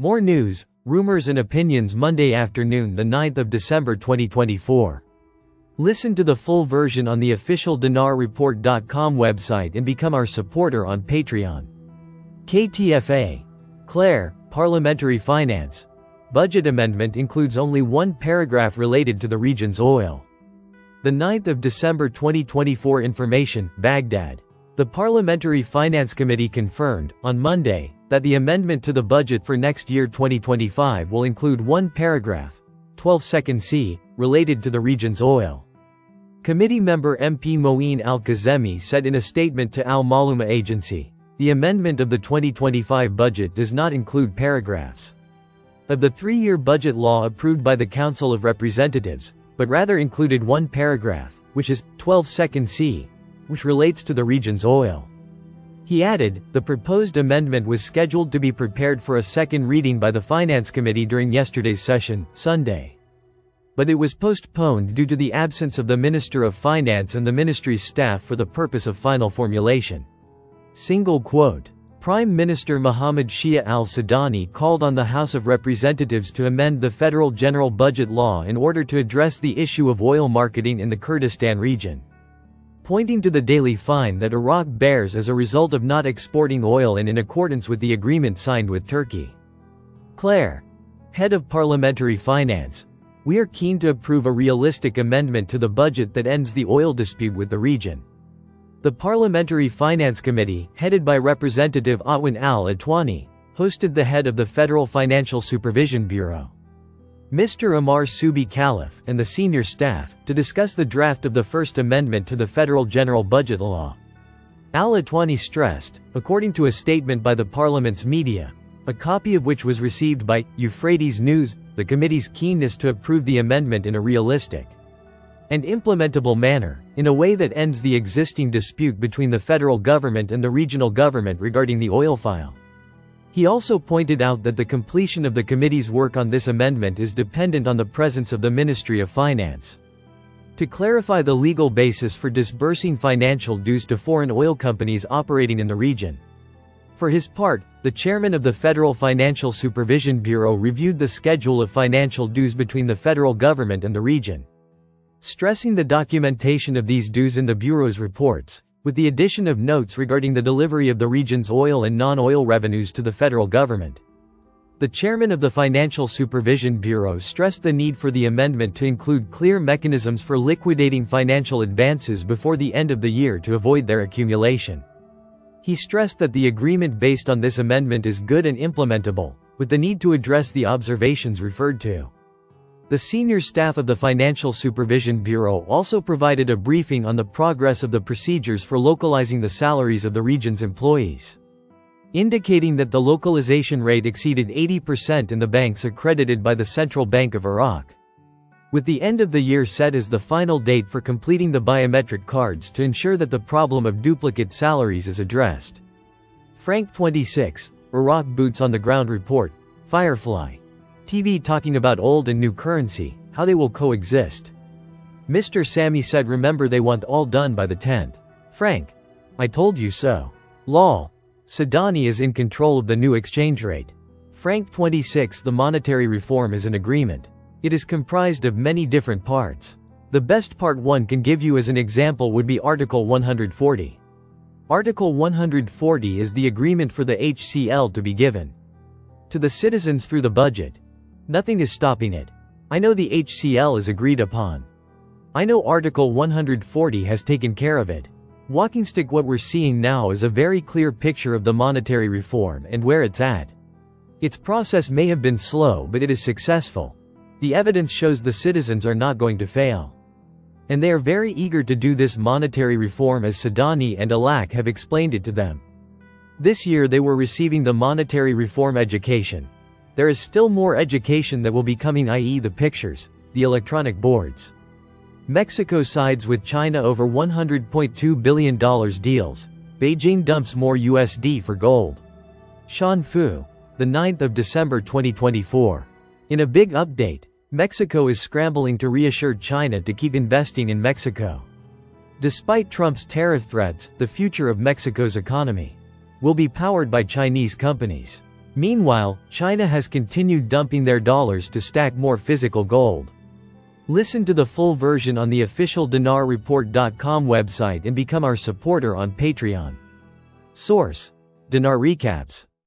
More news, rumors and opinions Monday afternoon, the 9th of December 2024. Listen to the full version on the official dinarreport.com website and become our supporter on Patreon. KTFA. Claire, Parliamentary Finance. Budget amendment includes only one paragraph related to the region's oil. The 9th of December 2024 information, Baghdad. The Parliamentary Finance Committee confirmed, on Monday, that the amendment to the budget for next year 2025 will include one paragraph, 12 C, related to the region's oil. Committee member MP Moeen Al-Kazemi said in a statement to Al-Maluma agency, the amendment of the 2025 budget does not include paragraphs of the three-year budget law approved by the Council of Representatives, but rather included one paragraph, which is 12 C, which relates to the region's oil. He added, the proposed amendment was scheduled to be prepared for a second reading by the Finance Committee during yesterday's session, Sunday. But it was postponed due to the absence of the Minister of Finance and the ministry's staff for the purpose of final formulation. Single quote. Prime Minister Mohammed Shia al-Sudani called on the House of Representatives to amend the federal general budget law in order to address the issue of oil marketing in the Kurdistan region, pointing to the daily fine that Iraq bears as a result of not exporting oil and in accordance with the agreement signed with Turkey. Claire, head of Parliamentary Finance, we are keen to approve a realistic amendment to the budget that ends the oil dispute with the region. The Parliamentary Finance Committee, headed by Representative Atwan al-Atwani, hosted the head of the Federal Financial Supervision Bureau, Mr. Amar Subi Khalif, and the senior staff, to discuss the draft of the First Amendment to the Federal General Budget Law. Al-Atwani stressed, according to a statement by the Parliament's media, a copy of which was received by Euphrates News, the committee's keenness to approve the amendment in a realistic and implementable manner, in a way that ends the existing dispute between the federal government and the regional government regarding the oil file. He also pointed out that the completion of the committee's work on this amendment is dependent on the presence of the Ministry of Finance to clarify the legal basis for disbursing financial dues to foreign oil companies operating in the region. For his part, the chairman of the Federal Financial Supervision Bureau reviewed the schedule of financial dues between the federal government and the region, stressing the documentation of these dues in the Bureau's reports, with the addition of notes regarding the delivery of the region's oil and non-oil revenues to the federal government. The chairman of the Financial Supervision Bureau stressed the need for the amendment to include clear mechanisms for liquidating financial advances before the end of the year to avoid their accumulation. He stressed that the agreement based on this amendment is good and implementable, with the need to address the observations referred to. The senior staff of the Financial Supervision Bureau also provided a briefing on the progress of the procedures for localizing the salaries of the region's employees, indicating that the localization rate exceeded 80% in the banks accredited by the Central Bank of Iraq, with the end of the year set as the final date for completing the biometric cards to ensure that the problem of duplicate salaries is addressed. Frank 26, Iraq Boots on the Ground Report, Firefly TV talking about old and new currency, how they will coexist. Mr. Sammy said remember they want all done by the 10th. Frank. I told you so. Lol. Sudani is in control of the new exchange rate. Frank 26 The monetary reform is an agreement. It is comprised of many different parts. The best part one can give you as an example would be Article 140. Article 140 is the agreement for the HCL to be given to the citizens through the budget. Nothing is stopping it. I know the HCL is agreed upon. I know Article 140 has taken care of it. Walking stick what we're seeing now is a very clear picture of the monetary reform and where it's at. Its process may have been slow but it is successful. The evidence shows the citizens are not going to fail. And they are very eager to do this monetary reform as Sudani and Alak have explained it to them. This year they were receiving the monetary reform education. There is still more education that will be coming, i.e. the pictures, the electronic boards. Mexico sides with China over $100.2 billion deals. Beijing dumps more USD for gold. Sean Fu. The 9th of December 2024. In a big update, Mexico is scrambling to reassure China to keep investing in Mexico. Despite Trump's tariff threats, the future of Mexico's economy will be powered by Chinese companies. Meanwhile, China has continued dumping their dollars to stack more physical gold. Listen to the full version on the official dinarreport.com website and become our supporter on Patreon. Source: Dinar Recaps.